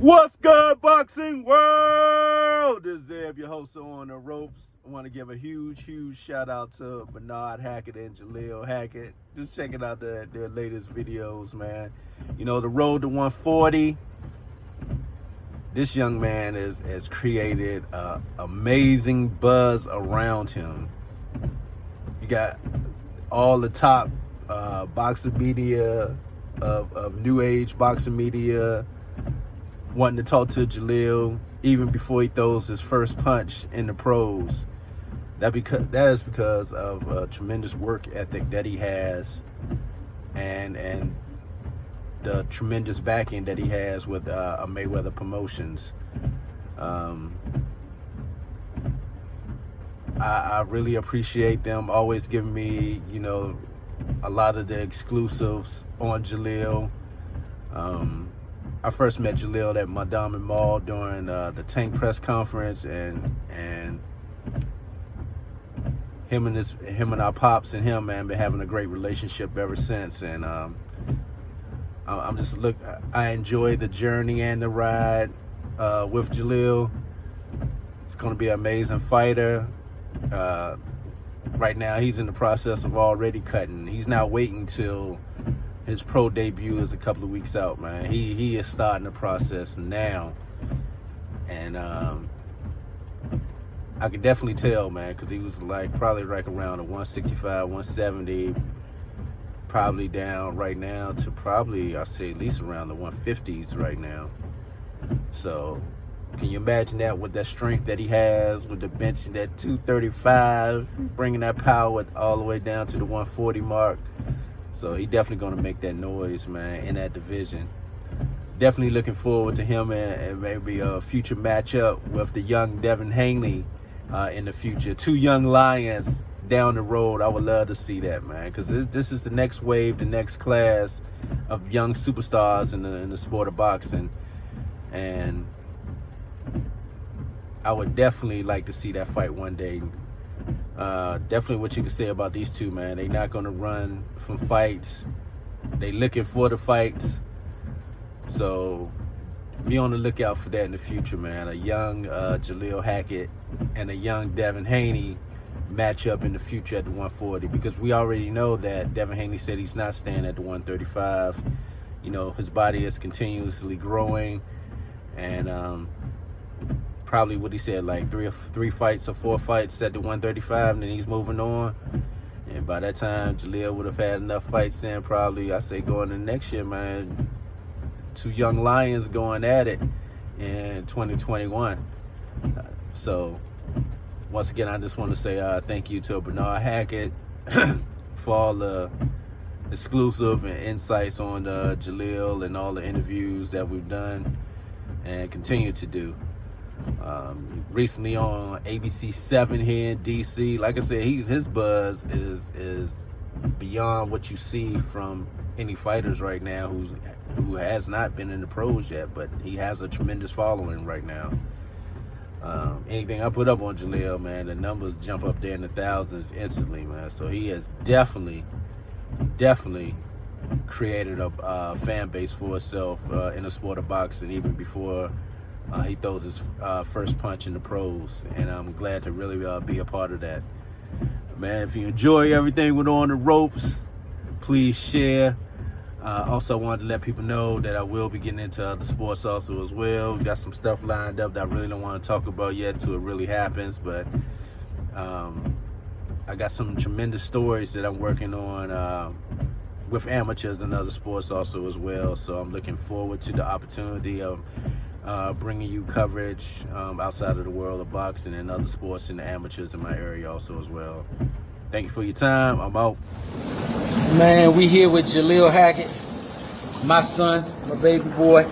What's good, boxing world? This is Zev, your host on the ropes. I want to give a huge shout out to Bernard Hackett and Jalil Hackett. Just checking out their latest videos, man. You know, the road to 140. This young man has created an amazing buzz around him. You got all the top boxing media of new age boxing media wanting to talk to Jalil even before he throws his first punch in the pros. That is because of a tremendous work ethic that he has, and the tremendous backing that he has with a Mayweather Promotions. I really appreciate them always giving me, a lot of the exclusives on Jalil. I first met Jalil at Madame Mall during the Tank press conference, and him and our pops and him, man, been having a great relationship ever since. And I enjoy the journey and the ride with Jalil. He's going to be an amazing fighter. Right now, he's in the process of already cutting. He's not waiting till his pro debut is a couple of weeks out, man. He is starting the process now, and I could definitely tell, man, because he was probably around a 165, 170, probably down right now to probably, I'd say, at least around the 150s right now. So can you imagine that, with that strength that he has, with the bench at 235, bringing that power all the way down to the 140 mark? So he definitely going to make that noise, man, in that division. Definitely looking forward to him and maybe a future matchup with the young Devin Haney in the future. Two young lions down the road. I would love to see that, man, because this is the next wave, the next class of young superstars in the sport of boxing. And I would definitely like to see that fight one day. Definitely what you can say about these two, man. They're not going to run from fights. They looking for the fights. So be on the lookout for that in the future, man. A young Jalil Hackett and a young Devin Haney match up in the future at the 140, because we already know that Devin Haney said he's not staying at the 135. His body is continuously growing, and probably what he said, like three fights or four fights at the 135, and then he's moving on. And by that time, Jalil would have had enough fights then, probably, I say, going into next year, man. Two young lions going at it in 2021. So once again, I just want to say thank you to Bernard Hackett for all the exclusive and insights on Jalil and all the interviews that we've done and continue to do. Recently on ABC 7 here in DC, like I said, his buzz is beyond what you see from any fighters right now who has not been in the pros yet, but he has a tremendous following right now. Anything I put up on Jalil, man, the numbers jump up there in the thousands instantly, man. So he has definitely created a fan base for himself in the sport of boxing, even before he throws his first punch in the pros, and I'm glad to really be a part of that. Man, if you enjoy everything with On the Ropes, please share. Also, I wanted to let people know that I will be getting into other sports also as well. We got some stuff lined up that I really don't want to talk about yet until it really happens, but I got some tremendous stories that I'm working on with amateurs and other sports also as well. So I'm looking forward to the opportunity of bringing you coverage outside of the world of boxing and other sports and the amateurs in my area also as well. Thank you for your time. I'm out. Man, we here with Jalil Hackett, my son, my baby boy.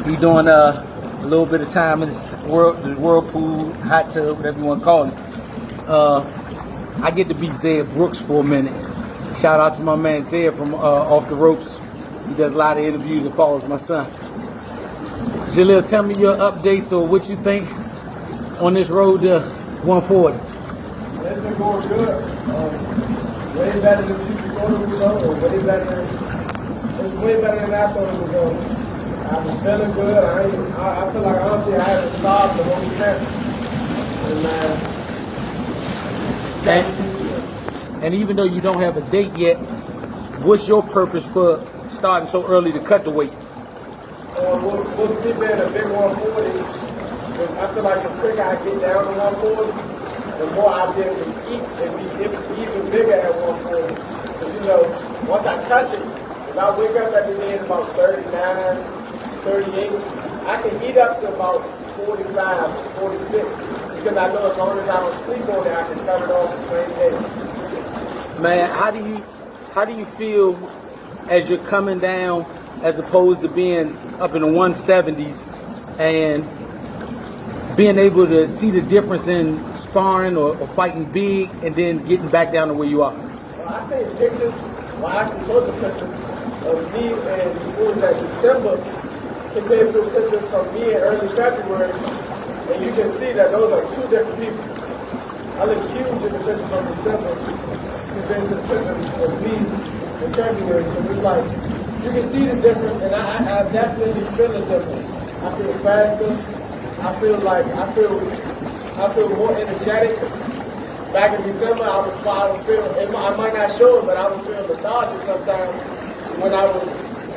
He doing a little bit of time in this whirlpool, hot tub, whatever you want to call it. I get to be Zed Brooks for a minute. Shout out to my man Zed from Off the Ropes. He does a lot of interviews and follows my son. Jalil, tell me your updates or what you think on this road to 140. It's been going good. Way better than people thought it was going, or way better than I thought it was going. feeling good. I feel like honestly I haven't stopped the whole camp. And even though you don't have a date yet, what's your purpose for starting so early to cut the weight? With me being a big 140, I feel like the quicker I get down to 140, the more I'll be able to eat and be even bigger at 140. Because, you know, once I touch it, if I wake up every day at about 39, 38, I can eat up to about 45, 46. Because I know as long as I don't sleep on it, I can cut it off the same day. Man, how do you feel as you're coming down as opposed to being up in the 170s and being able to see the difference in sparring or fighting big and then getting back down to where you are? Well, I seen pictures, I actually took a picture of me and it was that December compared to a picture from me in early February, and you can see that those are two different people. I look huge in the picture from December compared to the picture of me in February, so it's like, you can see the difference, and I definitely feel the difference. I feel faster. I feel more energetic. Back in December, I might not show it, but I would feel lethargic sometimes when I was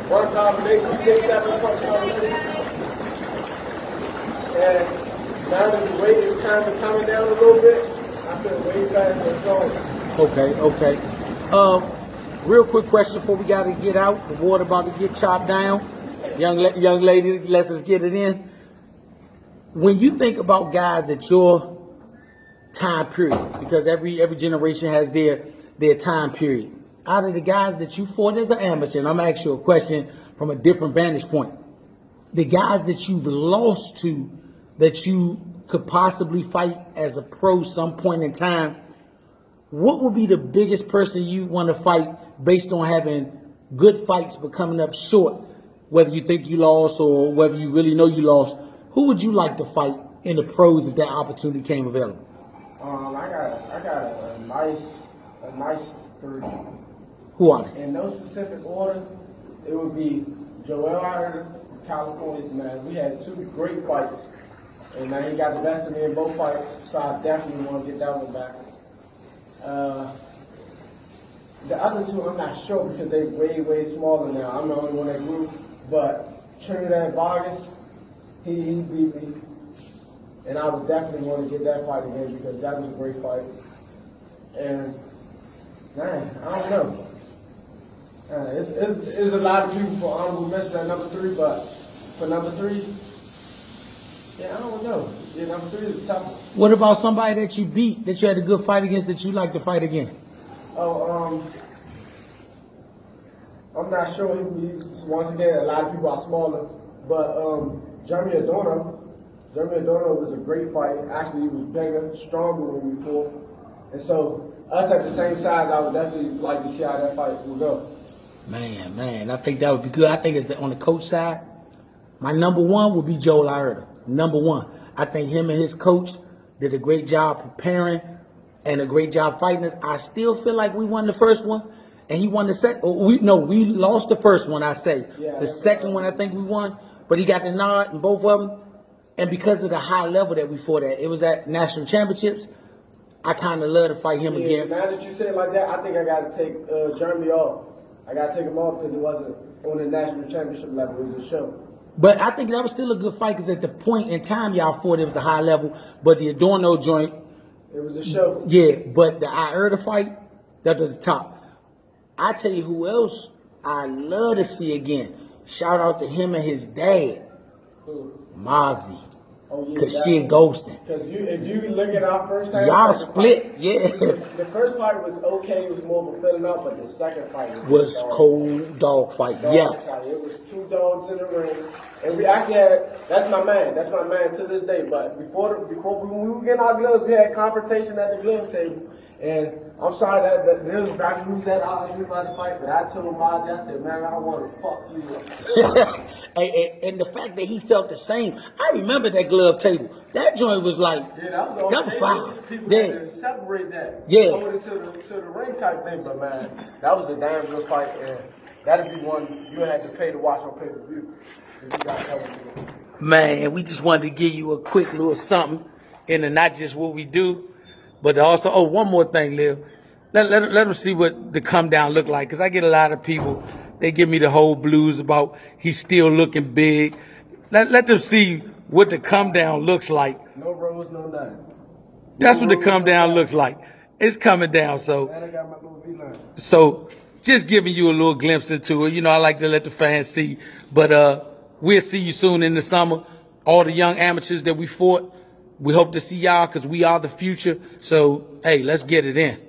one combination, 6, 7 punch combination. And now that the weight is kind of coming down a little bit, I feel way faster and stronger. Okay. Real quick question before we got to get out. The water about to get chopped down. Young lady, let's just get it in. When you think about guys at your time period, because every generation has their time period. Out of the guys that you fought as an amateur, and I'm gonna ask you a question from a different vantage point. The guys that you've lost to, that you could possibly fight as a pro some point in time, what would be the biggest person you want to fight based on having good fights but coming up short, whether you think you lost or whether you really know you lost? Who would you like to fight in the pros if that opportunity came available? I got a nice 3. Who are they? In no specific order, it would be Jalil Hackett, California man. We had 2 great fights, and now he got the best of me in both fights, so I definitely want to get that one back. The other 2, I'm not sure because they're way smaller now. I'm the only one that grew, but Trinidad Vargas, he beat me, and I would definitely want to get that fight again because that was a great fight. And man, I don't know. It's a lot of people for honorable mention at number 3, but for number 3, yeah, I don't know. Yeah, number 3 is a tough one. What about somebody that you beat, that you had a good fight against, that you like to fight again? I'm not sure. Once again, a lot of people are smaller, but Jeremy Adorno was a great fight. Actually, he was bigger, stronger than before, and so us at the same size, I would definitely like to see how that fight will go. Man, I think that would be good. I think it's on the coach side. My number 1 would be Joe Laerda. Number 1. I think him and his coach did a great job preparing and a great job fighting us. I still feel like we won the first one, and he won the second. We lost the first one, I say. Yeah, the second one, I think we won, but he got the nod in both of them. And because of the high level that we fought at, it was at national championships. I kind of love to fight him again. Now that you say it like that, I think I got to take Jeremy off. I got to take him off because it wasn't on the national championship level. It was a show. But I think that was still a good fight because at the point in time y'all fought, it was a high level. But the Adorno joint, it was a show. Yeah, but the Laerda fight, that was the top. I tell you who else I love to see again. Shout out to him and his dad, Mozzie. Oh, yeah, Cause she ghosting. Because if you look at our first time, y'all split, fight, yeah. The first fight was okay, it was more of a filling up, but the second fight was cold dog fight. Yes. Fight. It was 2 dogs in the ring, and we actually had. That's my man to this day. But before when we were getting our gloves, we had confrontation at the glove table, and I'm sorry that there was back to that argument about the fight, but I told him, I said, man, I want to fuck you up. And the fact that he felt the same, I remember that glove table. That joint was like, that was fire. People had to separate that. Yeah. Hold it to the ring type thing, but man, that was a damn good fight, and that'd be one you had to pay to watch on pay-per-view. If you got that Man, we just wanted to give you a quick little something into not just what we do, but also, oh, one more thing, Liv. Let them see what the come down look like. Because I get a lot of people, they give me the whole blues about he's still looking big. Let them see what the come down looks like. No rose, no nothing. That's what the come down looks like. It's coming down, so. And I got my little V-line. So just giving you a little glimpse into it. You know, I like to let the fans see. But we'll see you soon in the summer. All the young amateurs that we fought, we hope to see y'all because we are the future. So, hey, let's get it in.